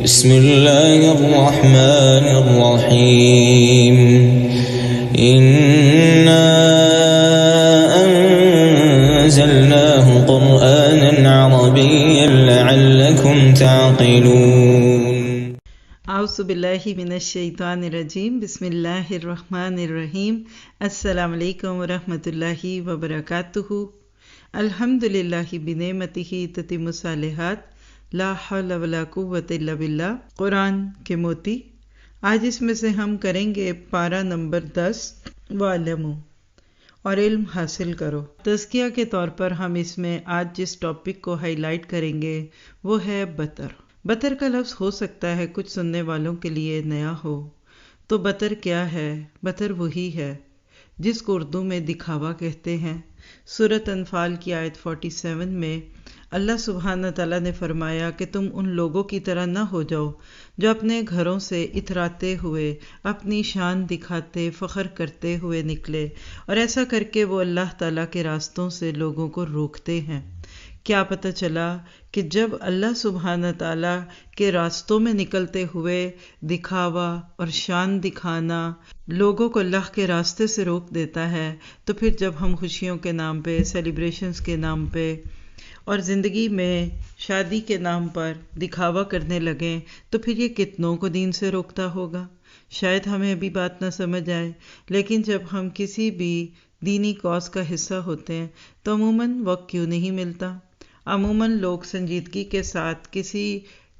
بسم الله الرحمن الرحيم إنا أنزلناه قرآنا عربيا لعلكم تعقلون اعوذ باللہ من الشیطان الرجیم بسم اللہ الرحمن الرحیم السلام علیکم ورحمۃ اللہ وبرکاتہ الحمدللہ بنعمتہ تتم الصالحات لا حول ولا قوۃ الا باللہ۔ قرآن کے موتی، آج اس میں سے ہم کریں گے پارہ نمبر 10 وَاعْلَمُوا، اور علم حاصل کرو۔ تزکیہ کے طور پر ہم اس میں آج جس ٹاپک کو ہائی لائٹ کریں گے وہ ہے بطر۔ بطر کا لفظ ہو سکتا ہے کچھ سننے والوں کے لیے نیا ہو، تو بطر کیا ہے؟ بطر وہی ہے جس کو اردو میں دکھاوا کہتے ہیں۔ سورۃ انفال کی آیت 47 میں اللہ سبحانہ تعالیٰ نے فرمایا کہ تم ان لوگوں کی طرح نہ ہو جاؤ جو اپنے گھروں سے اتراتے ہوئے، اپنی شان دکھاتے، فخر کرتے ہوئے نکلے، اور ایسا کر کے وہ اللہ تعالیٰ کے راستوں سے لوگوں کو روکتے ہیں۔ کیا پتہ چلا کہ جب اللہ سبحانہ تعالیٰ کے راستوں میں نکلتے ہوئے دکھاوا اور شان دکھانا لوگوں کو اللہ کے راستے سے روک دیتا ہے، تو پھر جب ہم خوشیوں کے نام پہ، سیلیبریشنز کے نام پہ اور زندگی میں شادی کے نام پر دکھاوا کرنے لگیں تو پھر یہ کتنوں کو دین سے روکتا ہوگا؟ شاید ہمیں ابھی بات نہ سمجھ آئے، لیکن جب ہم کسی بھی دینی کاز کا حصہ ہوتے ہیں تو عموماً وقت کیوں نہیں ملتا؟ عموماً لوگ سنجیدگی کے ساتھ کسی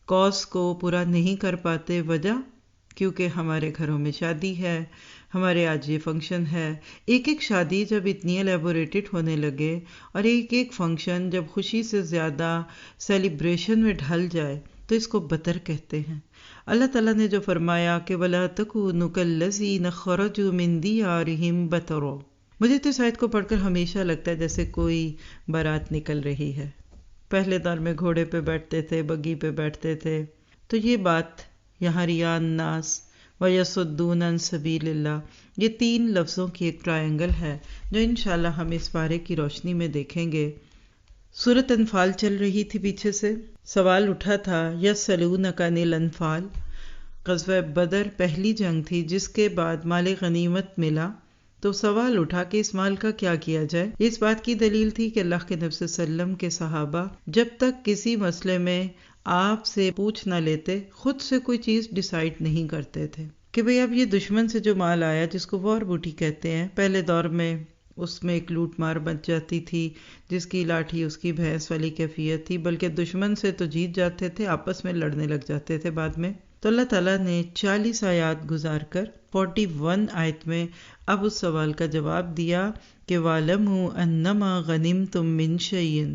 کاز کو پورا نہیں کر پاتے۔ وجہ کیونکہ ہمارے گھروں میں شادی ہے، ہمارے آج یہ فنکشن ہے۔ ایک ایک شادی جب اتنی ایلیبوریٹڈ ہونے لگے اور ایک ایک فنکشن جب خوشی سے زیادہ سیلیبریشن میں ڈھل جائے تو اس کو بطر کہتے ہیں۔ اللہ تعالیٰ نے جو فرمایا کہ وَلَا تَكُونُوا كَالَّذِينَ خَرَجُوا مِن دِيَارِهِمْ بَطَرًا، مجھے تو اس آیت کو پڑھ کر ہمیشہ لگتا ہے جیسے کوئی بارات نکل رہی ہے۔ پہلے دور میں گھوڑے پہ بیٹھتے تھے، بگی پہ بیٹھتے تھے، تو یہ بات یہاں رِیاء الناس وَيَصُدُّونَ عَن سَبِيلِ اللَّهِ، یہ 3 لفظوں کی ایک ٹرائنگل ہے جو انشاءاللہ ہم اس بارے کی روشنی میں دیکھیں گے۔ سورۃ انفال چل رہی تھی، پیچھے سے سوال اٹھا تھا یسألونک عن الانفال۔ غزوہ بدر پہلی جنگ تھی جس کے بعد مال غنیمت ملا، تو سوال اٹھا کہ اس مال کا کیا کیا جائے۔ اس بات کی دلیل تھی کہ اللہ کے نبی صلی اللہ علیہ وسلم کے صحابہ جب تک کسی مسئلے میں آپ سے پوچھ نہ لیتے خود سے کوئی چیز ڈیسائیڈ نہیں کرتے تھے کہ بھئی اب یہ دشمن سے جو مال آیا جس کو وار بوٹی کہتے ہیں، پہلے دور میں اس میں ایک لوٹ مار بچ جاتی تھی، جس کی لاٹھی اس کی بھینس والی کیفیت تھی، بلکہ دشمن سے تو جیت جاتے تھے، آپس میں لڑنے لگ جاتے تھے بعد میں۔ تو اللہ تعالیٰ نے 40 آیات گزار کر 41 آیت میں اب اس سوال کا جواب دیا کہ وَاعْلَمُوا أَنَّمَا غَنِمْتُم مِّن شَيْءٍ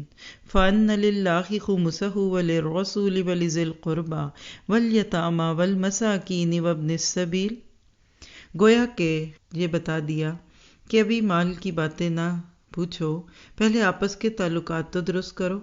فَأَنَّ لِلَّهِ خُمُسَهُ وَلِلرَّسُولِ وَلِذِي الْقُرْبَى وَالْيَتَامَى وَالْمَسَاكِينِ وَابْنِ السَّبِيلِ، گویا کہ یہ بتا دیا کہ ابھی مال کی باتیں نہ پوچھو، پہلے آپس کے تعلقات تو درست کرو،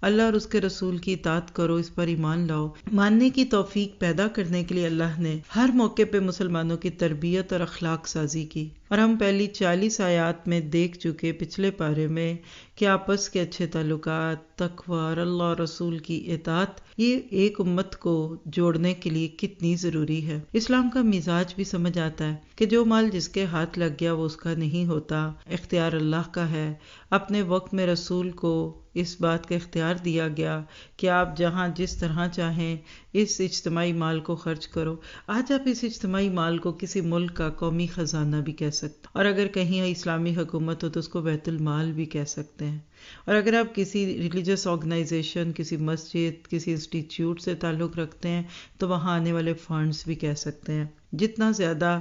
اللہ اور اس کے رسول کی اطاعت کرو، اس پر ایمان لاؤ۔ ماننے کی توفیق پیدا کرنے کے لیے اللہ نے ہر موقع پہ مسلمانوں کی تربیت اور اخلاق سازی کی، اور ہم پہلی 40 آیات میں دیکھ چکے پچھلے پارے میں کہ آپس کے اچھے تعلقات، تقوی اور اللہ اور رسول کی اطاعت یہ ایک امت کو جوڑنے کے لیے کتنی ضروری ہے۔ اسلام کا مزاج بھی سمجھ آتا ہے کہ جو مال جس کے ہاتھ لگ گیا وہ اس کا نہیں ہوتا، اختیار اللہ کا ہے۔ اپنے وقت میں رسول کو اس بات کا اختیار دیا گیا کہ آپ جہاں جس طرح چاہیں اس اجتماعی مال کو خرچ کرو۔ آج آپ اس اجتماعی مال کو کسی ملک کا قومی خزانہ بھی کہہ سکتے ہیں، اور اگر کہیں اسلامی حکومت ہو تو اس کو بیت المال بھی کہہ سکتے ہیں، اور اگر آپ کسی ریلیجس آرگنائزیشن، کسی مسجد، کسی انسٹیٹیوٹ سے تعلق رکھتے ہیں تو وہاں آنے والے فنڈز بھی کہہ سکتے ہیں۔ جتنا زیادہ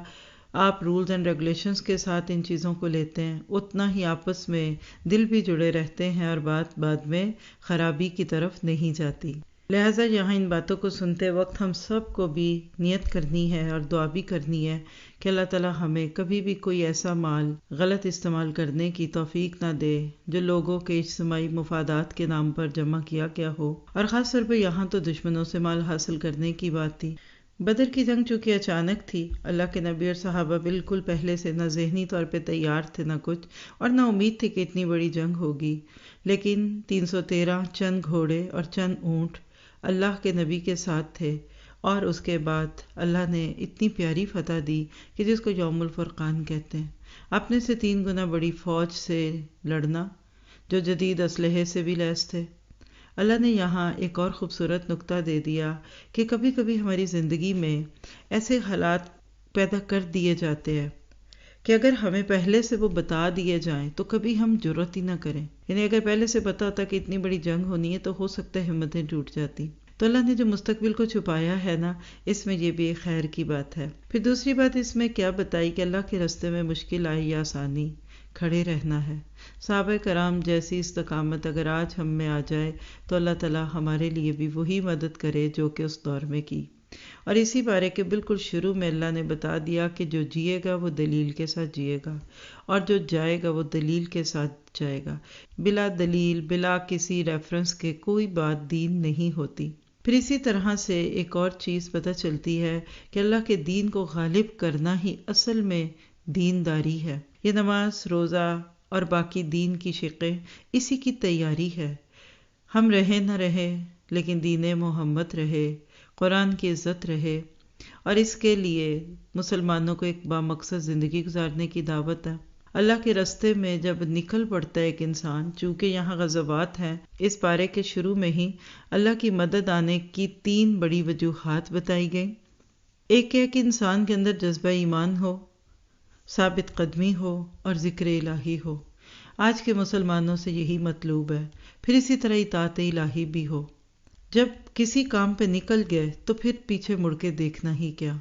آپ رولز اینڈ ریگولیشنز کے ساتھ ان چیزوں کو لیتے ہیں اتنا ہی آپس میں دل بھی جڑے رہتے ہیں اور بات بعد میں خرابی کی طرف نہیں جاتی۔ لہٰذا یہاں ان باتوں کو سنتے وقت ہم سب کو بھی نیت کرنی ہے اور دعا بھی کرنی ہے کہ اللہ تعالیٰ ہمیں کبھی بھی کوئی ایسا مال غلط استعمال کرنے کی توفیق نہ دے جو لوگوں کے اجتماعی مفادات کے نام پر جمع کیا گیا ہو، اور خاص طور پہ یہاں تو دشمنوں سے مال حاصل کرنے کی بات تھی۔ بدر کی جنگ چونکہ اچانک تھی، اللہ کے نبی اور صحابہ بالکل پہلے سے نہ ذہنی طور پہ تیار تھے نہ کچھ، اور نہ امید تھی کہ اتنی بڑی جنگ ہوگی، لیکن 313 چند گھوڑے اور چند اونٹ اللہ کے نبی کے ساتھ تھے، اور اس کے بعد اللہ نے اتنی پیاری فتح دی کہ جس کو یوم الفرقان کہتے ہیں، اپنے سے 3 گنا بڑی فوج سے لڑنا جو جدید اسلحے سے بھی لیس تھے۔ اللہ نے یہاں ایک اور خوبصورت نقطہ دے دیا کہ کبھی کبھی ہماری زندگی میں ایسے حالات پیدا کر دیے جاتے ہیں کہ اگر ہمیں پہلے سے وہ بتا دیے جائیں تو کبھی ہم جرات ہی نہ کریں، یعنی اگر پہلے سے پتا ہوتا کہ اتنی بڑی جنگ ہونی ہے تو ہو سکتا ہے ہمتیں ٹوٹ جاتی۔ تو اللہ نے جو مستقبل کو چھپایا ہے نا، اس میں یہ بھی ایک خیر کی بات ہے۔ پھر دوسری بات اس میں کیا بتائی کہ اللہ کے راستے میں مشکل آئی یا آسانی، کھڑے رہنا ہے۔ صحابہ کرام جیسی استقامت اگر آج ہم میں آ جائے تو اللہ تعالی ہمارے لیے بھی وہی مدد کرے جو کہ اس دور میں کی۔ اور اسی بارے کے بالکل شروع میں اللہ نے بتا دیا کہ جو جیے گا وہ دلیل کے ساتھ جیے گا، اور جو جائے گا وہ دلیل کے ساتھ جائے گا۔ بلا دلیل، بلا کسی ریفرنس کے کوئی بات دین نہیں ہوتی۔ پھر اسی طرح سے ایک اور چیز پتہ چلتی ہے کہ اللہ کے دین کو غالب کرنا ہی اصل میں دینداری ہے۔ یہ نماز، روزہ اور باقی دین کی شقیں اسی کی تیاری ہے۔ ہم رہے نہ رہے لیکن دین محمد رہے، قرآن کی عزت رہے، اور اس کے لیے مسلمانوں کو ایک بامقصد زندگی گزارنے کی دعوت ہے۔ اللہ کے راستے میں جب نکل پڑتا ہے ایک انسان، چونکہ یہاں غزوات ہیں، اس پارے کے شروع میں ہی اللہ کی مدد آنے کی 3 بڑی وجوہات بتائی گئیں۔ ایک ہے کہ انسان کے اندر جذبہ ایمان ہو، ثابت قدمی ہو اور ذکر الہی ہو۔ آج کے مسلمانوں سے یہی مطلوب ہے۔ پھر اسی طرح اطاعت الہی بھی ہو۔ جب کسی کام پہ نکل گئے تو پھر پیچھے مڑ کے دیکھنا ہی کیا۔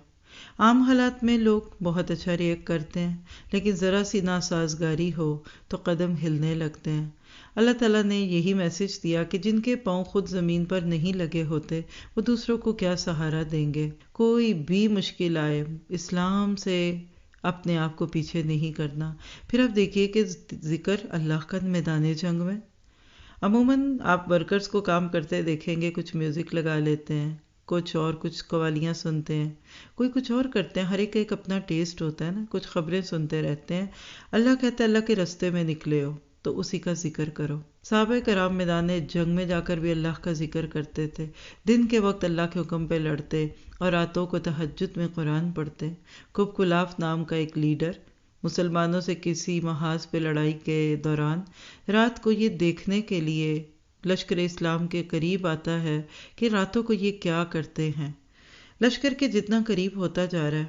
عام حالات میں لوگ بہت اچھا ریئیکٹ کرتے ہیں، لیکن ذرا سی ناسازگاری ہو تو قدم ہلنے لگتے ہیں۔ اللہ تعالیٰ نے یہی میسج دیا کہ جن کے پاؤں خود زمین پر نہیں لگے ہوتے وہ دوسروں کو کیا سہارا دیں گے۔ کوئی بھی مشکل آئے، اسلام سے اپنے آپ کو پیچھے نہیں کرنا۔ پھر آپ دیکھیے کہ ذکر اللہ کا میدان جنگ میں عموماً آپ ورکرز کو کام کرتے دیکھیں گے، کچھ میوزک لگا لیتے ہیں، کچھ قوالیاں سنتے ہیں، کوئی کچھ اور کرتے ہیں، ہر ایک ایک اپنا ٹیسٹ ہوتا ہے نا، کچھ خبریں سنتے رہتے ہیں۔ اللہ کہتا ہے اللہ کے راستے میں نکلے ہو تو اسی کا ذکر کرو۔ صحابہ کرام میدان جنگ میں جا کر بھی اللہ کا ذکر کرتے تھے، دن کے وقت اللہ کے حکم پہ لڑتے اور راتوں کو تہجد میں قرآن پڑھتے۔ کب کلاف نام کا ایک لیڈر مسلمانوں سے کسی محاذ پہ لڑائی کے دوران رات کو یہ دیکھنے کے لیے لشکر اسلام کے قریب آتا ہے کہ راتوں کو یہ کیا کرتے ہیں۔ لشکر کے جتنا قریب ہوتا جا رہا ہے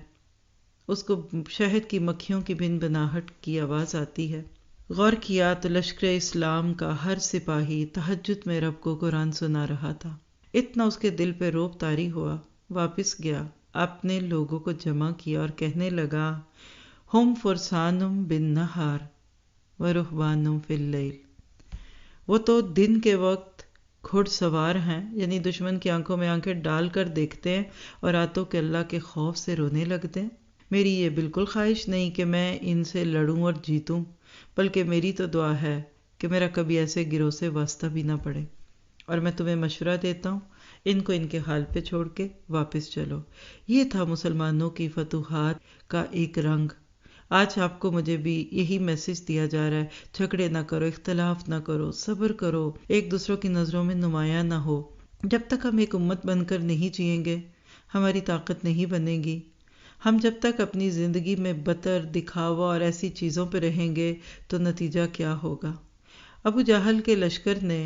اس کو شہد کی مکھیوں کی بن بناہٹ کی آواز آتی ہے۔ غور کیا تو لشکر اسلام کا ہر سپاہی تہجد میں رب کو قرآن سنا رہا تھا۔ اتنا اس کے دل پہ رعب طاری ہوا، واپس گیا، اپنے لوگوں کو جمع کیا اور کہنے لگا ہم فرسانم بالنہار ورہبانم فی اللیل۔ وہ تو دن کے وقت گھڑ سوار ہیں، یعنی دشمن کی آنکھوں میں آنکھیں ڈال کر دیکھتے ہیں اور راتوں کے اللہ کے خوف سے رونے لگتے ہیں۔ میری یہ بالکل خواہش نہیں کہ میں ان سے لڑوں اور جیتوں، بلکہ میری تو دعا ہے کہ میرا کبھی ایسے گروہ سے واسطہ بھی نہ پڑے، اور میں تمہیں مشورہ دیتا ہوں ان کو ان کے حال پہ چھوڑ کے واپس چلو۔ یہ تھا مسلمانوں کی فتوحات کا ایک رنگ۔ آج آپ کو مجھے بھی یہی میسج دیا جا رہا ہے، جھگڑے نہ کرو، اختلاف نہ کرو، صبر کرو، ایک دوسروں کی نظروں میں نمایاں نہ ہو۔ جب تک ہم ایک امت بن کر نہیں جئیں گے ہماری طاقت نہیں بنے گی۔ ہم جب تک اپنی زندگی میں بطر، دکھاوا اور ایسی چیزوں پہ رہیں گے تو نتیجہ کیا ہوگا؟ ابو جہل کے لشکر نے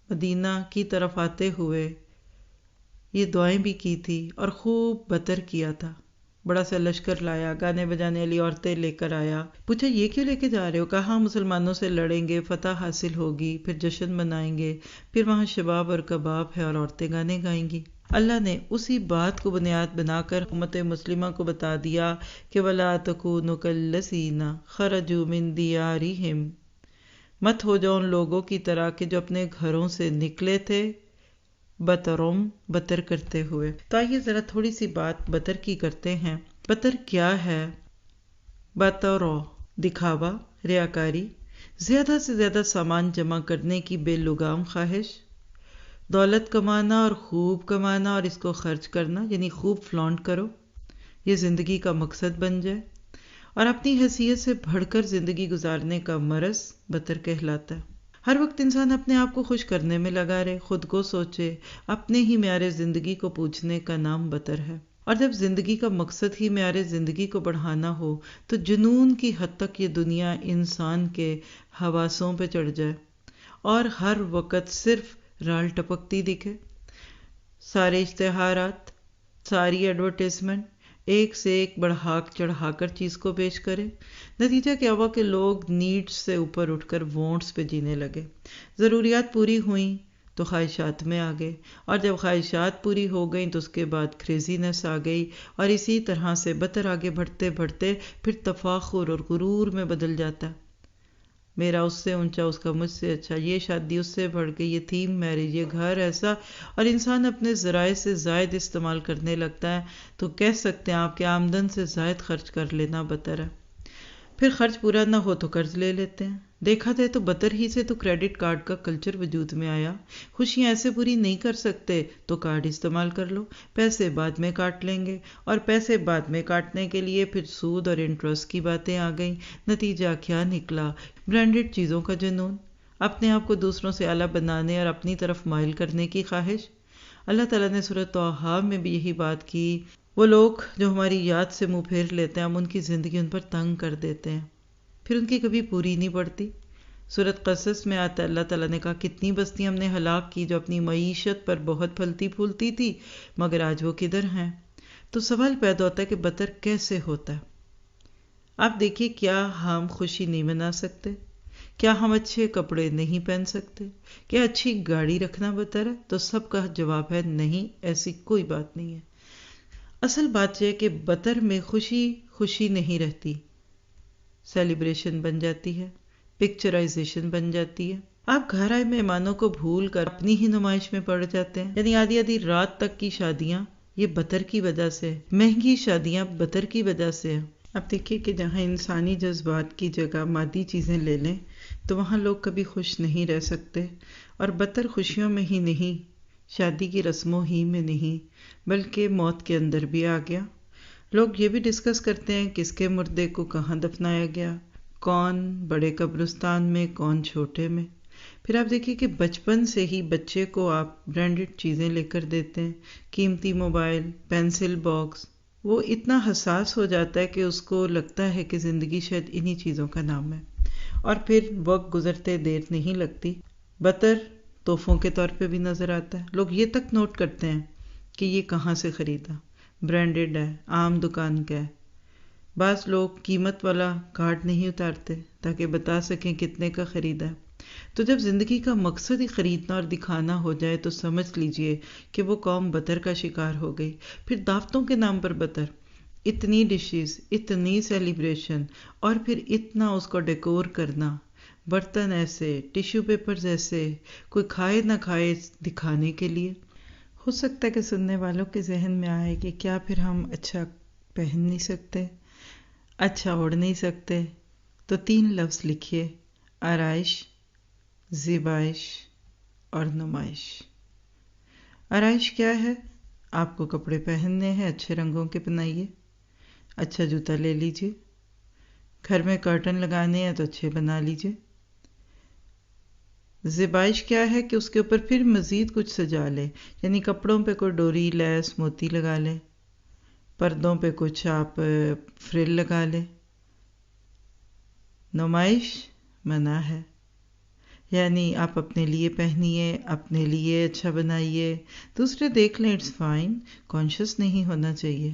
مدینہ کی طرف آتے ہوئے یہ دعائیں بھی کی تھی اور خوب بطر کیا تھا۔ بڑا سا لشکر لایا، گانے بجانے والی عورتیں لے کر آیا۔ پوچھا یہ کیوں لے کے جا رہے ہو؟ کہا مسلمانوں سے لڑیں گے، فتح حاصل ہوگی، پھر جشن منائیں گے، پھر وہاں شباب اور کباب ہے اور عورتیں گانے گائیں گی۔ اللہ نے اسی بات کو بنیاد بنا کر امت مسلمہ کو بتا دیا کہ وَلَا تَكُونُوا كَالَّذِينَ خَرَجُوا مِن دِيَارِهِمْ، مت ہو جاؤ ان لوگوں کی طرح کہ جو اپنے گھروں سے نکلے تھے بطر کرتے ہوئے۔ تو آئیے ذرا تھوڑی سی بات بطر کی کرتے ہیں۔ بطر کیا ہے؟ بطر دکھاوا، ریاکاری، زیادہ سے زیادہ سامان جمع کرنے کی بے لگام خواہش، دولت کمانا اور خوب کمانا اور اس کو خرچ کرنا، یعنی خوب فلانٹ کرو، یہ زندگی کا مقصد بن جائے، اور اپنی حیثیت سے بڑھ کر زندگی گزارنے کا مرض بطر کہلاتا ہے۔ ہر وقت انسان اپنے آپ کو خوش کرنے میں لگا رہے، خود کو سوچے، اپنے ہی معیار زندگی کو پوچھنے کا نام بطر ہے۔ اور جب زندگی کا مقصد ہی معیار زندگی کو بڑھانا ہو تو جنون کی حد تک یہ دنیا انسان کے حواسوں پہ چڑھ جائے اور ہر وقت صرف رال ٹپکتی دکھے۔ سارے اشتہارات، ساری ایڈورٹیزمنٹ ایک سے ایک بڑھا چڑھا کر چیز کو پیش کرے۔ نتیجہ کیا ہوا کہ لوگ نیڈس سے اوپر اٹھ کر وانٹس پہ جینے لگے۔ ضروریات پوری ہوئیں تو خواہشات میں آ گئے، اور جب خواہشات پوری ہو گئیں تو اس کے بعد کریزینس آ گئی، اور اسی طرح سے بتر آگے بڑھتے بڑھتے پھر تفاخر اور غرور میں بدل جاتا ہے۔ میرا اس سے اونچا، اس کا مجھ سے اچھا، یہ شادی اس سے بڑھ گئی، یہ تھیم میرج، یہ گھر ایسا، اور انسان اپنے ذرائع سے زائد استعمال کرنے لگتا ہے تو کہہ سکتے ہیں آپ کہ آمدن سے زائد خرچ کر لینا بہتر ہے۔ پھر خرچ پورا نہ ہو تو قرض لے لیتے ہیں۔ دیکھا جائے تو بطر ہی سے تو کریڈٹ کارڈ کا کلچر وجود میں آیا۔ خوشیاں ایسے پوری نہیں کر سکتے تو کارڈ استعمال کر لو، پیسے بعد میں کاٹ لیں گے، اور پیسے بعد میں کاٹنے کے لیے پھر سود اور انٹرسٹ کی باتیں آ گئیں۔ نتیجہ کیا نکلا؟ برانڈڈ چیزوں کا جنون، اپنے آپ کو دوسروں سے اعلیٰ بنانے اور اپنی طرف مائل کرنے کی خواہش۔ اللہ تعالیٰ نے سورۃ طٰہٰ میں بھی یہی بات کی، وہ لوگ جو ہماری یاد سے منہ پھیر لیتے ہیں ہم ان کی زندگی ان پر تنگ کر دیتے ہیں، پھر ان کی کبھی پوری نہیں پڑتی۔ سورۃ قصص میں آتا ہے اللہ تعالیٰ نے کہا کتنی بستیاں ہم نے ہلاک کی جو اپنی معیشت پر بہت پھلتی پھولتی تھی، مگر آج وہ کدھر ہیں؟ تو سوال پیدا ہوتا ہے کہ بطر کیسے ہوتا ہے؟ آپ دیکھیے، کیا ہم خوشی نہیں منا سکتے؟ کیا ہم اچھے کپڑے نہیں پہن سکتے؟ کیا اچھی گاڑی رکھنا بطر ہے؟ تو سب کا جواب ہے نہیں، ایسی کوئی بات نہیں ہے۔ اصل بات یہ ہے کہ بطر میں خوشی خوشی نہیں رہتی، سیلیبریشن بن جاتی ہے، پکچرائزیشن بن جاتی ہے۔ آپ گھر آئے مہمانوں کو بھول کر اپنی ہی نمائش میں پڑ جاتے ہیں، یعنی آدھی آدھی رات تک کی شادیاں یہ بطر کی وجہ سے، مہنگی شادیاں بطر کی وجہ سے ہیں۔ اب دیکھیے کہ جہاں انسانی جذبات کی جگہ مادی چیزیں لے لیں تو وہاں لوگ کبھی خوش نہیں رہ سکتے، اور بطر خوشیوں میں ہی نہیں، شادی کی رسموں ہی میں نہیں، بلکہ موت کے اندر بھی آ گیا۔ لوگ یہ بھی ڈسکس کرتے ہیں کس کے مردے کو کہاں دفنایا گیا، کون بڑے قبرستان میں، کون چھوٹے میں۔ پھر آپ دیکھیے کہ بچپن سے ہی بچے کو آپ برانڈڈ چیزیں لے کر دیتے ہیں، قیمتی موبائل، پینسل باکس، وہ اتنا حساس ہو جاتا ہے کہ اس کو لگتا ہے کہ زندگی شاید انہی چیزوں کا نام ہے، اور پھر وقت گزرتے دیر نہیں لگتی بطر تحفوں کے طور پہ بھی نظر آتا ہے۔ لوگ یہ تک نوٹ کرتے ہیں کہ یہ کہاں سے خریدا، برانڈڈ ہے، عام دکان کا ہے۔ بعض لوگ قیمت والا کارڈ نہیں اتارتے تاکہ بتا سکیں کتنے کا خریدا ہے۔ تو جب زندگی کا مقصد ہی خریدنا اور دکھانا ہو جائے تو سمجھ لیجئے کہ وہ قوم بطر کا شکار ہو گئی۔ پھر دعوتوں کے نام پر بطر، اتنی ڈشز، اتنی سیلیبریشن، اور پھر اتنا اس کو ڈیکور کرنا، برتن ایسے، ٹیشو پیپرز ایسے، کوئی کھائے نہ کھائے دکھانے کے لیے۔ ہو سکتا ہے کہ سننے والوں کے ذہن میں آئے کہ کیا پھر ہم اچھا پہن نہیں سکتے، اچھا اوڑھ نہیں سکتے؟ تو 3 لفظ لکھیے: آرائش، زیبائش اور نمائش۔ آرائش کیا ہے؟ آپ کو کپڑے پہننے ہیں، اچھے رنگوں کے بنائیے، اچھا جوتا لے لیجئے، گھر میں کرٹن لگانے ہیں تو اچھے بنا لیجئے۔ زیبائش کیا ہے کہ اس کے اوپر پھر مزید کچھ سجا لے، یعنی کپڑوں پہ کوئی ڈوری، لیس، موتی لگا لے، پردوں پہ کچھ آپ فریل لگا لے۔ نمائش منع ہے، یعنی آپ اپنے لیے پہنیے، اپنے لیے اچھا بنائیے، دوسرے دیکھ لیں، اٹس فائن، کانشیس نہیں ہونا چاہیے،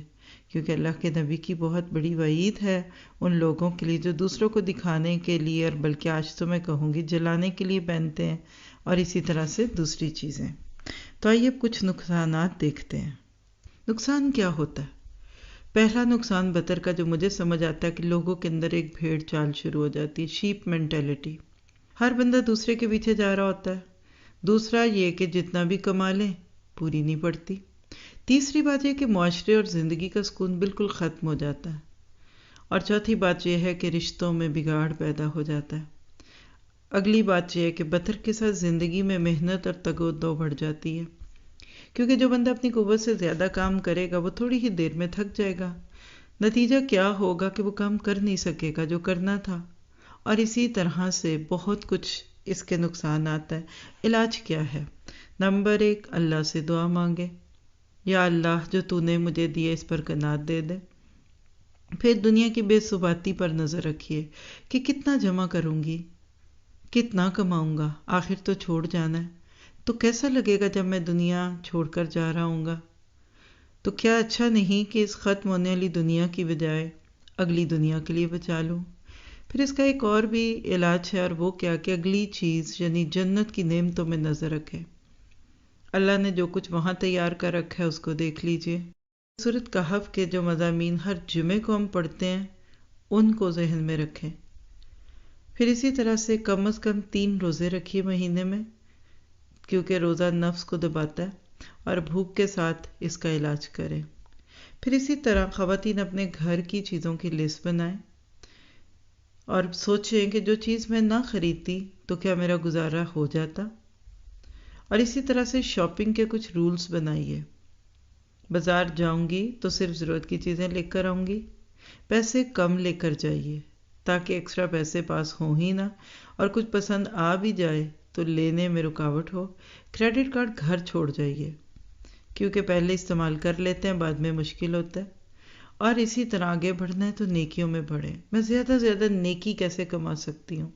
کیونکہ اللہ کے نبی کی بہت بڑی وعید ہے ان لوگوں کے لیے جو دوسروں کو دکھانے کے لیے، اور بلکہ آج تو میں کہوں گی جلانے کے لیے پہنتے ہیں، اور اسی طرح سے دوسری چیزیں۔ تو آئیے اب کچھ نقصانات دیکھتے ہیں۔ نقصان کیا ہوتا ہے؟ پہلا نقصان بطر کا جو مجھے سمجھ آتا ہے کہ لوگوں کے اندر ایک بھیڑ چال شروع ہو جاتی ہے، شیپ مینٹیلٹی۔ ہر بندہ دوسرے کے پیچھے جا رہا ہوتا ہے۔ دوسرا یہ کہ جتنا بھی کما لیں پوری نہیں پڑتی۔ تیسری بات یہ کہ معاشرے اور زندگی کا سکون بالکل ختم ہو جاتا ہے۔ اور چوتھی بات یہ ہے کہ رشتوں میں بگاڑ پیدا ہو جاتا ہے۔ اگلی بات یہ ہے کہ بطر کے ساتھ زندگی میں محنت اور تگ و دو بڑھ جاتی ہے، کیونکہ جو بندہ اپنی قوت سے زیادہ کام کرے گا وہ تھوڑی ہی دیر میں تھک جائے گا۔ نتیجہ کیا ہوگا کہ وہ کام کر نہیں سکے گا جو کرنا تھا، اور اسی طرح سے بہت کچھ اس کے نقصانات ہیں۔ علاج کیا ہے؟ نمبر 1، اللہ سے دعا مانگے، یا اللہ جو تو نے مجھے دیے اس پر قناعت دے دے۔ پھر دنیا کی بے ثباتی پر نظر رکھیے کہ کتنا جمع کروں گی، کتنا کماؤں گا، آخر تو چھوڑ جانا ہے، تو کیسا لگے گا جب میں دنیا چھوڑ کر جا رہا ہوں گا؟ تو کیا اچھا نہیں کہ اس ختم ہونے والی دنیا کی بجائے اگلی دنیا کے لیے بچا لوں؟ پھر اس کا ایک اور بھی علاج ہے، اور وہ کیا کہ اگلی چیز یعنی جنت کی نعمتوں میں نظر رکھے۔ اللہ نے جو کچھ وہاں تیار کر رکھا ہے اس کو دیکھ لیجئے۔ سورۃ کہف کے جو مضامین ہر جمعے کو ہم پڑھتے ہیں ان کو ذہن میں رکھیں۔ پھر اسی طرح سے کم از کم 3 روزے رکھیے مہینے میں، کیونکہ روزہ نفس کو دباتا ہے، اور بھوک کے ساتھ اس کا علاج کریں۔ پھر اسی طرح خواتین اپنے گھر کی چیزوں کی لسٹ بنائیں اور سوچیں کہ جو چیز میں نہ خریدتی تو کیا میرا گزارا ہو جاتا، اور اسی طرح سے شاپنگ کے کچھ رولز بنائیے۔ بازار جاؤں گی تو صرف ضرورت کی چیزیں لے کر آؤں گی، پیسے کم لے کر جائیے تاکہ ایکسٹرا پیسے پاس ہوں ہی نہ، اور کچھ پسند آ بھی جائے تو لینے میں رکاوٹ ہو۔ کریڈٹ کارڈ گھر چھوڑ جائیے، کیونکہ پہلے استعمال کر لیتے ہیں بعد میں مشکل ہوتا ہے۔ اور اسی طرح آگے بڑھنا ہے تو نیکیوں میں بڑھیں۔ میں زیادہ سے زیادہ نیکی کیسے کما سکتی ہوں؟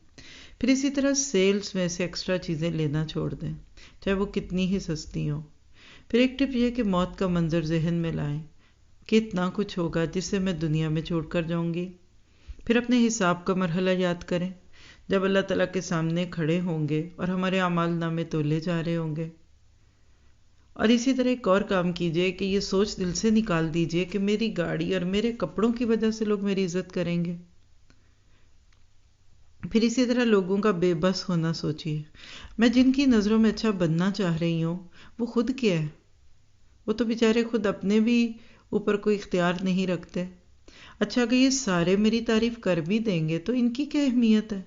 پھر اسی طرح سیلز میں سے ایکسٹرا چیزیں لینا چھوڑ دیں، چاہے وہ کتنی ہی سستی ہوں۔ پھر ایک ٹپ یہ کہ موت کا منظر ذہن میں لائیں کہ اتنا کچھ ہوگا جسے میں دنیا میں چھوڑ کر جاؤں گی۔ پھر اپنے حساب کا مرحلہ یاد کریں، جب اللہ تعالیٰ کے سامنے کھڑے ہوں گے اور ہمارے اعمال نامے تولے جا رہے ہوں گے۔ اور اسی طرح ایک اور کام کیجئے کہ یہ سوچ دل سے نکال دیجئے کہ میری گاڑی اور میرے کپڑوں کی وجہ سے لوگ میری عزت کریں گے۔ پھر اسی طرح لوگوں کا بے بس ہونا سوچیے، میں جن کی نظروں میں اچھا بننا چاہ رہی ہوں وہ خود کیا ہے؟ وہ تو بیچارے خود اپنے بھی اوپر کوئی اختیار نہیں رکھتے۔ اچھا اگر یہ سارے میری تعریف کر بھی دیں گے تو ان کی کیا اہمیت ہے؟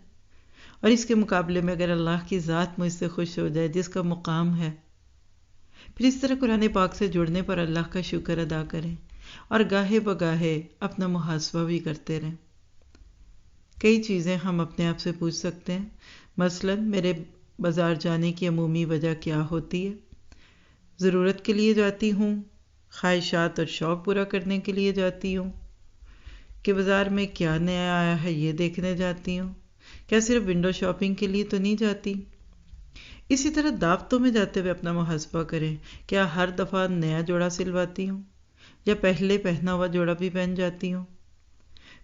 اور اس کے مقابلے میں اگر اللہ کی ذات مجھ سے خوش ہو جائے جس کا مقام ہے۔ پھر اس طرح قرآن پاک سے جڑنے پر اللہ کا شکر ادا کریں، اور گاہے بگاہے اپنا محاسبہ بھی کرتے رہیں۔ کئی چیزیں ہم اپنے آپ سے پوچھ سکتے ہیں، مثلا میرے بازار جانے کی عمومی وجہ کیا ہوتی ہے؟ ضرورت کے لیے جاتی ہوں، خواہشات اور شوق پورا کرنے کے لیے جاتی ہوں، کہ بازار میں کیا نیا آیا ہے یہ دیکھنے جاتی ہوں؟ کیا صرف ونڈو شاپنگ کے لیے تو نہیں جاتی؟ اسی طرح دعوتوں میں جاتے ہوئے اپنا محاسبہ کریں، کیا ہر دفعہ نیا جوڑا سلواتی ہوں یا پہلے پہنا ہوا جوڑا بھی پہن جاتی ہوں؟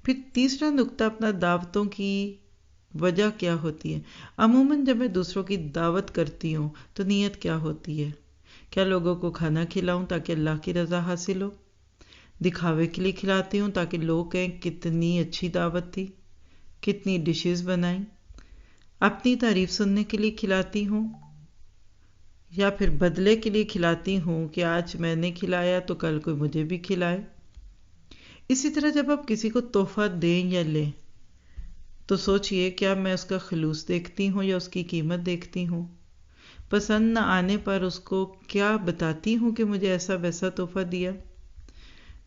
پھر تیسرا نقطہ اپنا دعوتوں کی وجہ کیا ہوتی ہے؟ عموماً جب میں دوسروں کی دعوت کرتی ہوں تو نیت کیا ہوتی ہے؟ کیا لوگوں کو کھانا کھلاؤں تاکہ اللہ کی رضا حاصل ہو؟ دکھاوے کے لیے کھلاتی ہوں تاکہ لوگ کہیں کتنی اچھی دعوت تھی، کتنی ڈشز بنائیں؟ اپنی تعریف سننے کے لیے کھلاتی ہوں یا پھر بدلے کے لیے کھلاتی ہوں کہ آج میں نے کھلایا تو کل کوئی مجھے بھی کھلائے؟ اسی طرح جب آپ کسی کو تحفہ دیں یا لیں تو سوچئے کیا میں اس کا خلوص دیکھتی ہوں یا اس کی قیمت دیکھتی ہوں؟ پسند نہ آنے پر اس کو کیا بتاتی ہوں کہ مجھے ایسا ویسا تحفہ دیا؟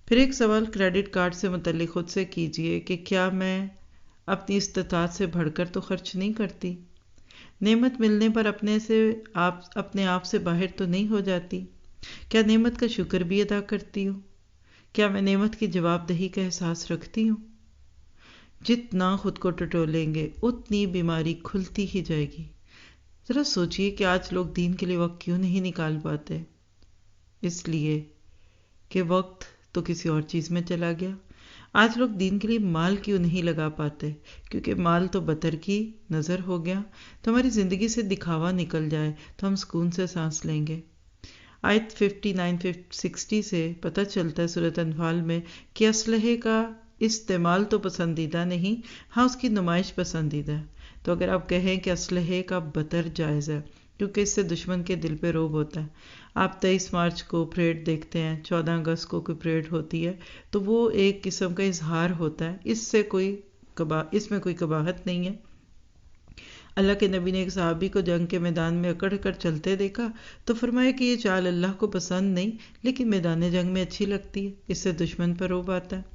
پھر ایک سوال کریڈٹ کارڈ سے متعلق خود سے کیجئے کہ کیا میں اپنی استطاعت سے بڑھ کر تو خرچ نہیں کرتی؟ نعمت ملنے پر اپنے آپ سے باہر تو نہیں ہو جاتی؟ کیا نعمت کا شکر بھی ادا کرتی ہوں؟ کیا میں نعمت کی جواب دہی کا احساس رکھتی ہوں؟ جتنا خود کو ٹٹولیں گے اتنی بیماری کھلتی ہی جائے گی۔ ذرا سوچئے کہ آج لوگ دین کے لیے وقت کیوں نہیں نکال پاتے؟ اس لیے کہ وقت تو کسی اور چیز میں چلا گیا۔ آج لوگ دین کے لیے مال کیوں نہیں لگا پاتے؟ کیونکہ مال تو بطر کی نظر ہو گیا، تو ہماری زندگی سے دکھاوا نکل جائے تو ہم سکون سے سانس لیں گے۔ آیت 59-60 سے پتہ چلتا ہے سورۃ انفال میں کہ اسلحے کا استعمال تو پسندیدہ نہیں، ہاں اس کی نمائش پسندیدہ ہے۔ تو اگر آپ کہیں کہ اسلحے کا بطر جائز ہے کیونکہ اس سے دشمن کے دل پہ رعب ہوتا ہے، آپ 23 مارچ کو پریڈ دیکھتے ہیں، 14 اگست کو کوئی پریڈ ہوتی ہے تو وہ ایک قسم کا اظہار ہوتا ہے، اس میں کوئی قباحت نہیں ہے۔ اللہ کے نبی نے ایک صحابی کو جنگ کے میدان میں اکڑ کر چلتے دیکھا تو فرمایا کہ یہ چال اللہ کو پسند نہیں لیکن میدان جنگ میں اچھی لگتی ہے، اس سے دشمن پر رعب آتا ہے۔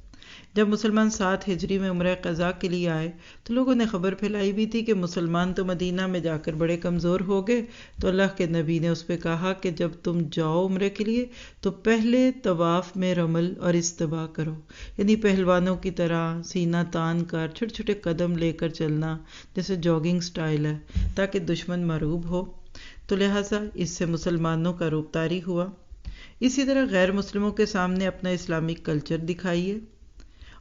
جب مسلمان 7 ہجری میں عمرہ قضا کے لیے آئے تو لوگوں نے خبر پھیلائی بھی تھی کہ مسلمان تو مدینہ میں جا کر بڑے کمزور ہو گئے، تو اللہ کے نبی نے اس پہ کہا کہ جب تم جاؤ عمرے کے لیے تو پہلے طواف میں رمل اور استباء کرو، یعنی پہلوانوں کی طرح سینہ تان کر چھوٹے چھوٹے قدم لے کر چلنا، جیسے جاگنگ سٹائل ہے، تاکہ دشمن مرعوب ہو۔ تو لہٰذا اس سے مسلمانوں کا روب طاری ہوا۔ اسی طرح غیر مسلموں کے سامنے اپنا اسلامک کلچر دکھائیے۔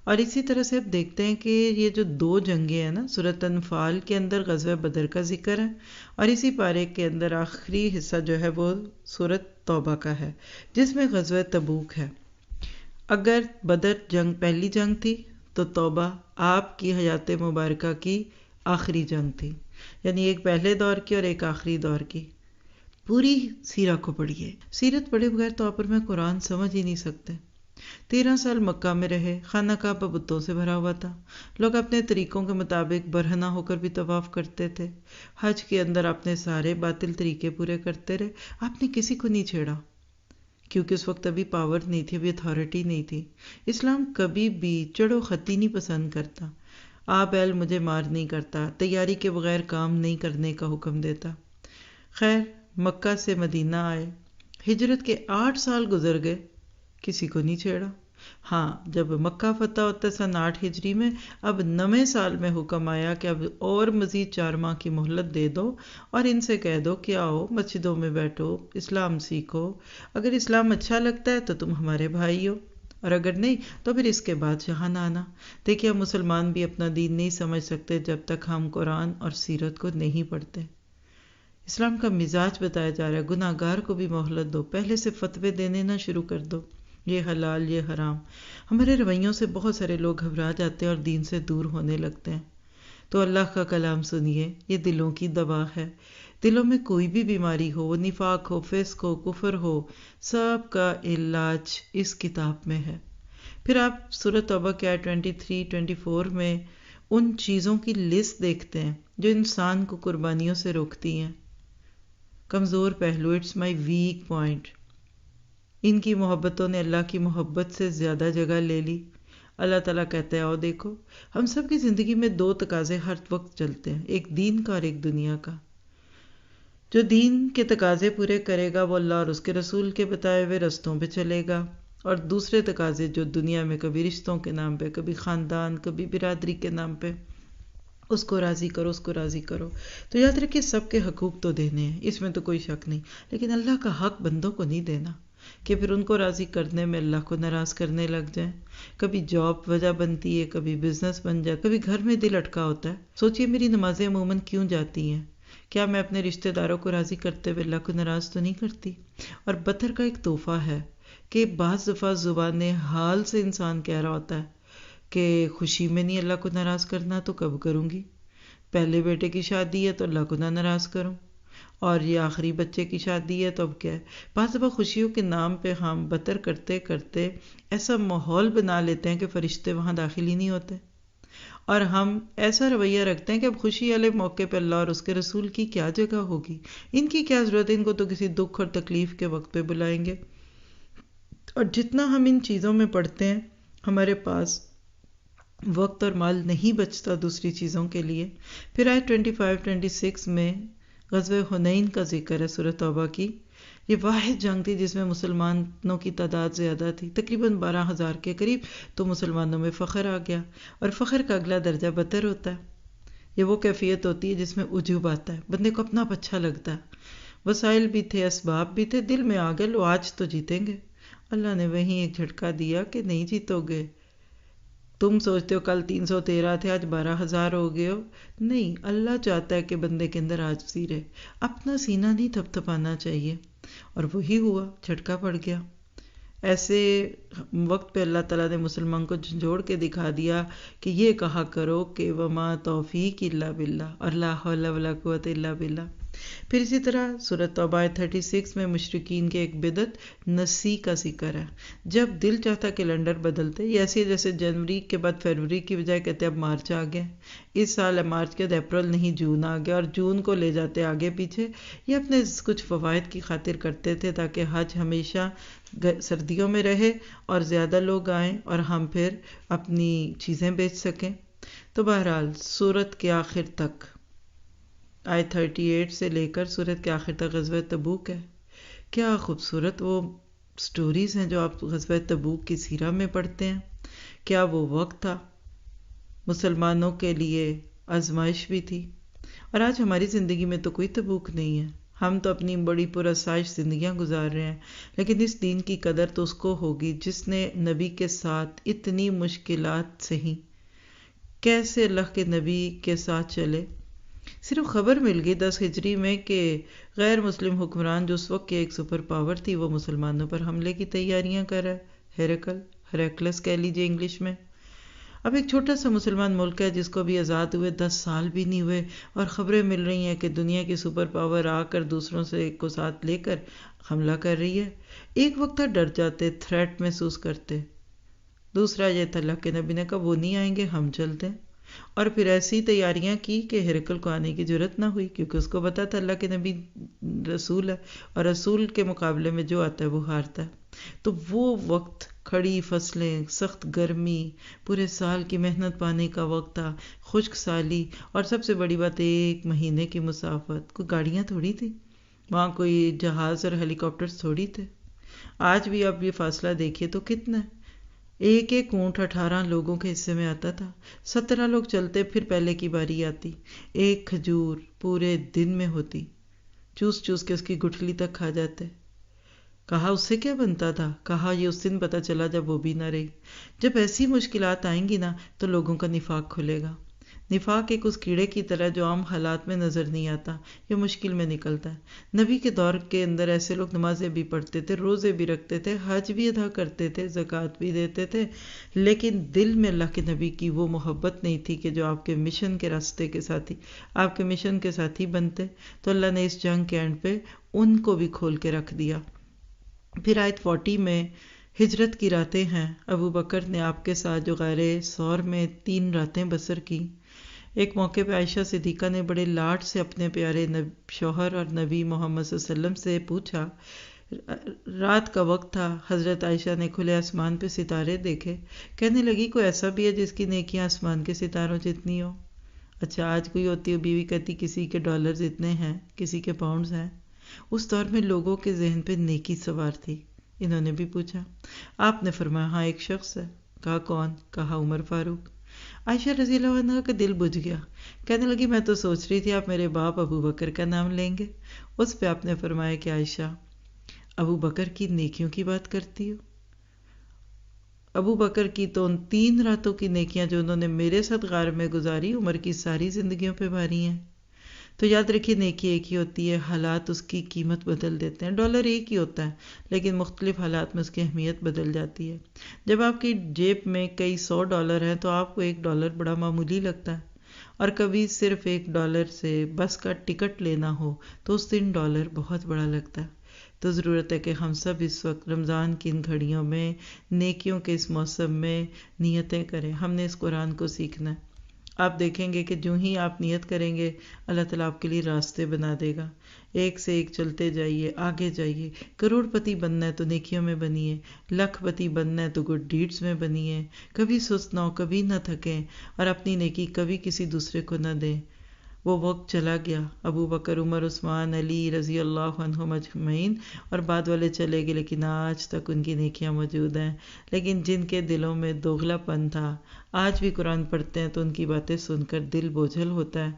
اور اسی طرح سے اب دیکھتے ہیں کہ یہ جو 2 جنگیں ہیں نا، سورۃ انفال کے اندر غزوہ بدر کا ذکر ہے، اور اسی پارے کے اندر آخری حصہ جو ہے وہ سورۃ توبہ کا ہے، جس میں غزوہ تبوک ہے۔ اگر بدر جنگ پہلی جنگ تھی تو توبہ آپ کی حیات مبارکہ کی آخری جنگ تھی، یعنی ایک پہلے دور کی اور ایک آخری دور کی۔ پوری سیرہ کو پڑھیے، سیرت پڑھے بغیر تو آپ اور میں قرآن سمجھ ہی نہیں سکتے۔ 13 سال مکہ میں رہے، خانہ کعبہ بتوں سے بھرا ہوا تھا، لوگ اپنے طریقوں کے مطابق برہنہ ہو کر بھی طواف کرتے تھے۔ حج کے اندر اپنے سارے باطل طریقے پورے کرتے رہے، آپ نے کسی کو نہیں چھیڑا، کیونکہ اس وقت ابھی پاور نہیں تھی، ابھی اتھارٹی نہیں تھی۔ اسلام کبھی بھی چڑو خطی نہیں پسند کرتا، آ بیل مجھے مار نہیں کرتا، تیاری کے بغیر کام نہیں کرنے کا حکم دیتا۔ خیر، مکہ سے مدینہ آئے، ہجرت کے 8 سال گزر گئے، کسی کو نہیں چھیڑا۔ ہاں، جب مکہ فتح ہوتا ہے سن 8 ہجری میں، اب 9 سال میں حکم آیا کہ اب اور مزید 4 ماہ کی مہلت دے دو اور ان سے کہہ دو کہ آؤ مسجدوں میں بیٹھو، اسلام سیکھو، اگر اسلام اچھا لگتا ہے تو تم ہمارے بھائی ہو، اور اگر نہیں تو پھر اس کے بعد جہاں آنا۔ دیکھیے، ہم مسلمان بھی اپنا دین نہیں سمجھ سکتے جب تک ہم قرآن اور سیرت کو نہیں پڑھتے۔ اسلام کا مزاج بتایا جا رہا ہے، گناہ گار کو بھی مہلت دو، پہلے سے فتوے دینے نہ شروع کر دو، یہ حلال یہ حرام۔ ہمارے رویوں سے بہت سارے لوگ گھبرا جاتے ہیں اور دین سے دور ہونے لگتے ہیں۔ تو اللہ کا کلام سنیے، یہ دلوں کی دوا ہے۔ دلوں میں کوئی بھی بیماری ہو، وہ نفاق ہو، فسق ہو، کفر ہو، سب کا علاج اس کتاب میں ہے۔ پھر آپ سورۃ توبہ کے آیت 23 24 میں ان چیزوں کی لسٹ دیکھتے ہیں جو انسان کو قربانیوں سے روکتی ہیں۔ کمزور پہلو، اٹس مائی ویک پوائنٹ، ان کی محبتوں نے اللہ کی محبت سے زیادہ جگہ لے لی۔ اللہ تعالیٰ کہتے ہیں، آؤ دیکھو، ہم سب کی زندگی میں 2 تقاضے ہر وقت چلتے ہیں، ایک دین کا اور ایک دنیا کا۔ جو دین کے تقاضے پورے کرے گا وہ اللہ اور اس کے رسول کے بتائے ہوئے رستوں پہ چلے گا، اور دوسرے تقاضے جو دنیا میں کبھی رشتوں کے نام پہ، کبھی خاندان، کبھی برادری کے نام پہ، اس کو راضی کرو، اس کو راضی کرو۔ تو یاد رکھیں، سب کے حقوق تو دینے ہیں، اس میں تو کوئی شک نہیں، لیکن اللہ کا حق بندوں کو نہیں دینا کہ پھر ان کو راضی کرنے میں اللہ کو ناراض کرنے لگ جائیں۔ کبھی جاب وجہ بنتی ہے، کبھی بزنس بن جائے، کبھی گھر میں دل اٹکا ہوتا ہے۔ سوچئے، میری نمازیں عموماً کیوں جاتی ہیں؟ کیا میں اپنے رشتہ داروں کو راضی کرتے ہوئے اللہ کو ناراض تو نہیں کرتی؟ اور بدر کا ایک تحفہ ہے کہ بعض دفعہ زبان حال سے انسان کہہ رہا ہوتا ہے کہ خوشی میں نہیں اللہ کو ناراض کرنا تو کب کروں گی؟ پہلے بیٹے کی شادی ہے تو اللہ کو نہ ناراض کروں، اور یہ آخری بچے کی شادی ہے تو اب کیا ہے؟ بعض دفعہ خوشیوں کے نام پہ ہم بتر کرتے کرتے ایسا ماحول بنا لیتے ہیں کہ فرشتے وہاں داخل ہی نہیں ہوتے، اور ہم ایسا رویہ رکھتے ہیں کہ اب خوشی والے موقع پہ اللہ اور اس کے رسول کی کیا جگہ ہوگی، ان کی کیا ضرورت ہے، ان کو تو کسی دکھ اور تکلیف کے وقت پہ بلائیں گے۔ اور جتنا ہم ان چیزوں میں پڑھتے ہیں، ہمارے پاس وقت اور مال نہیں بچتا دوسری چیزوں کے لیے۔ پھر آیت 25-26 میں غزوہ حنین کا ذکر ہے سورۃ توبہ کی۔ یہ واحد جنگ تھی جس میں مسلمانوں کی تعداد زیادہ تھی، تقریباً 12,000 کے قریب، تو مسلمانوں میں فخر آ گیا، اور فخر کا اگلا درجہ بطر ہوتا ہے۔ یہ وہ کیفیت ہوتی ہے جس میں عجوب آتا ہے، بندے کو اپنا اچھا لگتا ہے، وسائل بھی تھے، اسباب بھی تھے، دل میں آ گئے لو آج تو جیتیں گے۔ اللہ نے وہیں ایک جھٹکا دیا کہ نہیں جیتو گے، تم سوچتے ہو کل 313 تھے آج 12,000 ہو گئے ہو۔ نہیں، اللہ چاہتا ہے کہ بندے کے اندر عاجزی رہے، اپنا سینہ نہیں تھپ تھپانا چاہیے، اور وہی ہوا، جھٹکا پڑ گیا۔ ایسے وقت پہ اللہ تعالیٰ نے مسلمان کو جھنجھوڑ کے دکھا دیا کہ یہ کہا کرو کہ وما توفیق الا باللہ، اور لا حول ولا قوت الا باللہ۔ پھر اسی طرح سورۃ توبہ 36 میں مشرکین کے ایک بدعت نسی کا ذکر ہے. جب دل چاہتا کیلنڈر بدلتے، یہ ایسے جیسے جنوری کے بعد فروری کی بجائے کہتے اب مارچ آ گیا، اس سال مارچ کے بعد اپریل نہیں جون آ گیا، اور جون کو لے جاتے آگے پیچھے. یہ اپنے کچھ فوائد کی خاطر کرتے تھے تاکہ حج ہمیشہ سردیوں میں رہے اور زیادہ لوگ آئیں اور ہم پھر اپنی چیزیں بیچ سکیں. تو بہرحال سورت کے آخر تک آیت 38 سے لے کر سورت کے آخر تک غزوہ تبوک ہے. کیا خوبصورت وہ سٹوریز ہیں جو آپ غزوہ تبوک کی سیرہ میں پڑھتے ہیں. کیا وہ وقت تھا، مسلمانوں کے لیے آزمائش بھی تھی. اور آج ہماری زندگی میں تو کوئی تبوک نہیں ہے، ہم تو اپنی بڑی پرآسائش زندگیاں گزار رہے ہیں، لیکن اس دین کی قدر تو اس کو ہوگی جس نے نبی کے ساتھ اتنی مشکلات سہی. کیسے اللہ کے نبی کے ساتھ چلے. صرف خبر مل گئی 10 ہجری میں کہ غیر مسلم حکمران جو اس وقت کی ایک سپر پاور تھی وہ مسلمانوں پر حملے کی تیاریاں کر رہا ہے. ہیرکلس کہہ لیجئے انگلش میں. اب ایک چھوٹا سا مسلمان ملک ہے جس کو بھی آزاد ہوئے 10 سال بھی نہیں ہوئے، اور خبریں مل رہی ہیں کہ دنیا کی سپر پاور آ کر دوسروں سے کو ساتھ لے کر حملہ کر رہی ہے. ایک وقت تھا ڈر جاتے، تھریٹ محسوس کرتے. دوسرا یہ تھا اللہ کے نبی نے کہا وہ نہیں آئیں گے، ہم چلتے ہیں. اور پھر ایسی تیاریاں کی کہ ہرقل کو آنے کی ضرورت نہ ہوئی، کیونکہ اس کو پتا تھا اللہ کے نبی رسول ہے اور رسول کے مقابلے میں جو آتا ہے وہ ہارتا ہے. تو وہ وقت کھڑی فصلیں، سخت گرمی، پورے سال کی محنت پانے کا وقت تھا، خشک سالی، اور سب سے بڑی بات 1 مہینے کی مسافت. کوئی گاڑیاں تھوڑی تھی وہاں، کوئی جہاز اور ہیلی کاپٹرز تھوڑی تھے. آج بھی اب یہ فاصلہ دیکھیے تو کتنا ہے. ایک اونٹ 18 لوگوں کے حصے میں آتا تھا. 17 لوگ چلتے، پھر پہلے کی باری آتی. ایک کھجور پورے دن میں ہوتی، چوس چوس کے اس کی گٹھلی تک کھا جاتے. کہا اس سے کیا بنتا تھا، کہا یہ اس دن پتا چلا جب وہ بھی نہ رہی. جب ایسی مشکلات آئیں گی نا تو لوگوں کا نفاق کھلے گا. نفاق ایک اس کیڑے کی طرح جو عام حالات میں نظر نہیں آتا، یہ مشکل میں نکلتا ہے. نبی کے دور کے اندر ایسے لوگ نمازیں بھی پڑھتے تھے، روزے بھی رکھتے تھے، حج بھی ادا کرتے تھے، زکوٰۃ بھی دیتے تھے، لیکن دل میں اللہ کے نبی کی وہ محبت نہیں تھی کہ جو آپ کے مشن کے راستے کے ساتھی، آپ کے مشن کے ساتھی بنتے. تو اللہ نے اس جنگ کے اینڈ پہ ان کو بھی کھول کے رکھ دیا. پھر آیت 40 میں ہجرت کی راتیں ہیں. ابو بکر نے آپ کے ساتھ جو غار ثور میں 3 راتیں بسر کی. ایک موقع پہ عائشہ صدیقہ نے بڑے لاڈ سے اپنے پیارے شوہر اور نبی محمد صلی اللہ علیہ وسلم سے پوچھا. رات کا وقت تھا، حضرت عائشہ نے کھلے آسمان پہ ستارے دیکھے. کہنے لگی کوئی ایسا بھی ہے جس کی نیکیاں آسمان کے ستاروں جتنی ہو. اچھا آج کوئی ہوتی ہے بیوی کہتی کسی کے ڈالرز اتنے ہیں، کسی کے پاؤنڈز ہیں. اس دور میں لوگوں کے ذہن پہ نیکی سوار تھی. انہوں نے بھی پوچھا. آپ نے فرمایا ہاں ایک شخص ہے. کہا کون؟ کہا عمر فاروق. عائشہ رضی اللہ عنہ کا دل بجھ گیا. کہنے لگی میں تو سوچ رہی تھی آپ میرے باپ ابو بکر کا نام لیں گے. اس پہ آپ نے فرمایا کہ عائشہ ابو بکر کی نیکیوں کی بات کرتی ہو. ابو بکر کی تو ان 3 راتوں کی نیکیاں جو انہوں نے میرے ساتھ غار میں گزاری عمر کی ساری زندگیوں پہ بھاری ہیں. تو یاد رکھیے نیکی ایک ہی ہوتی ہے، حالات اس کی قیمت بدل دیتے ہیں. ڈالر ایک ہی ہوتا ہے لیکن مختلف حالات میں اس کی اہمیت بدل جاتی ہے. جب آپ کی جیب میں کئی $100 ہیں تو آپ کو $1 بڑا معمولی لگتا ہے، اور کبھی صرف $1 سے بس کا ٹکٹ لینا ہو تو اس دن $1 بہت بڑا لگتا ہے. تو ضرورت ہے کہ ہم سب اس وقت رمضان کی ان گھڑیوں میں، نیکیوں کے اس موسم میں نیتیں کریں. ہم نے اس قرآن کو سیکھنا ہے. آپ دیکھیں گے کہ جو ہی آپ نیت کریں گے اللہ تعالیٰ آپ کے لیے راستے بنا دے گا. ایک سے ایک چلتے جائیے، آگے جائیے. کروڑ پتی بننا ہے تو نیکیوں میں بنیے، لاکھ پتی بننا ہے تو گڈ ڈیڈز میں بنیے. کبھی سست نہ ہو، کبھی نہ تھکیں، اور اپنی نیکی کبھی کسی دوسرے کو نہ دیں. وہ وقت چلا گیا، ابو بکر، عمر، عثمان، علی رضی اللہ عنہم اجمعین اور بعد والے چلے گئے، لیکن آج تک ان کی نیکیاں موجود ہیں. لیکن جن کے دلوں میں دوغلا پن تھا آج بھی قرآن پڑھتے ہیں تو ان کی باتیں سن کر دل بوجھل ہوتا ہے.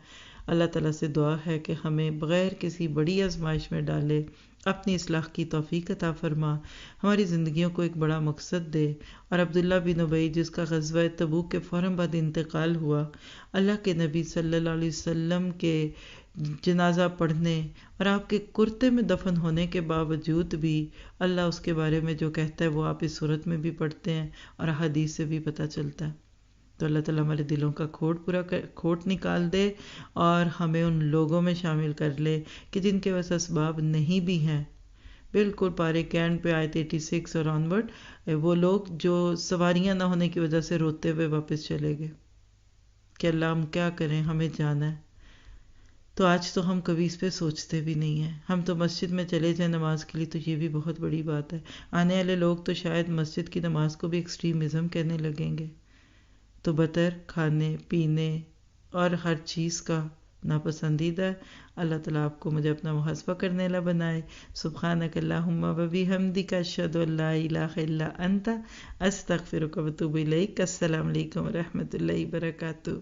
اللہ تعالیٰ سے دعا ہے کہ ہمیں بغیر کسی بڑی آزمائش میں ڈالے اپنی اصلاح کی توفیق عطا فرما، ہماری زندگیوں کو ایک بڑا مقصد دے. اور عبداللہ بن ابی جس کا غزوہ تبوک کے فوراً بعد انتقال ہوا، اللہ کے نبی صلی اللہ علیہ وسلم کے جنازہ پڑھنے اور آپ کے کرتے میں دفن ہونے کے باوجود بھی اللہ اس کے بارے میں جو کہتا ہے وہ آپ اس صورت میں بھی پڑھتے ہیں اور حدیث سے بھی پتہ چلتا ہے. تو اللہ تعالیٰ ہمارے دلوں کا کھوٹ نکال دے اور ہمیں ان لوگوں میں شامل کر لے کہ جن کے پاس اسباب نہیں بھی ہیں. بالکل پارے کے اینڈ پہ آیت 86 اور آنورڈ وہ لوگ جو سواریاں نہ ہونے کی وجہ سے روتے ہوئے واپس چلے گئے کہ اللہ ہم کیا کریں، ہمیں جانا ہے. تو آج تو ہم کبھی اس پہ سوچتے بھی نہیں ہیں. ہم تو مسجد میں چلے جائیں نماز کے لیے تو یہ بھی بہت بڑی بات ہے. آنے والے لوگ تو شاید مسجد کی نماز کو بھی ایکسٹریمزم کہنے لگیں گے. تو بطر کھانے پینے اور ہر چیز کا ناپسندیدہ ہے. اللہ تعالیٰ آپ کو مجھے اپنا محاسبہ کرنے والا بنائے. سبحانک اللہم و بحمدک اشہد ان لا الہ الا انت استغفرک و اتوب الیک. السلام علیکم و رحمۃ اللہ وبرکاتہ.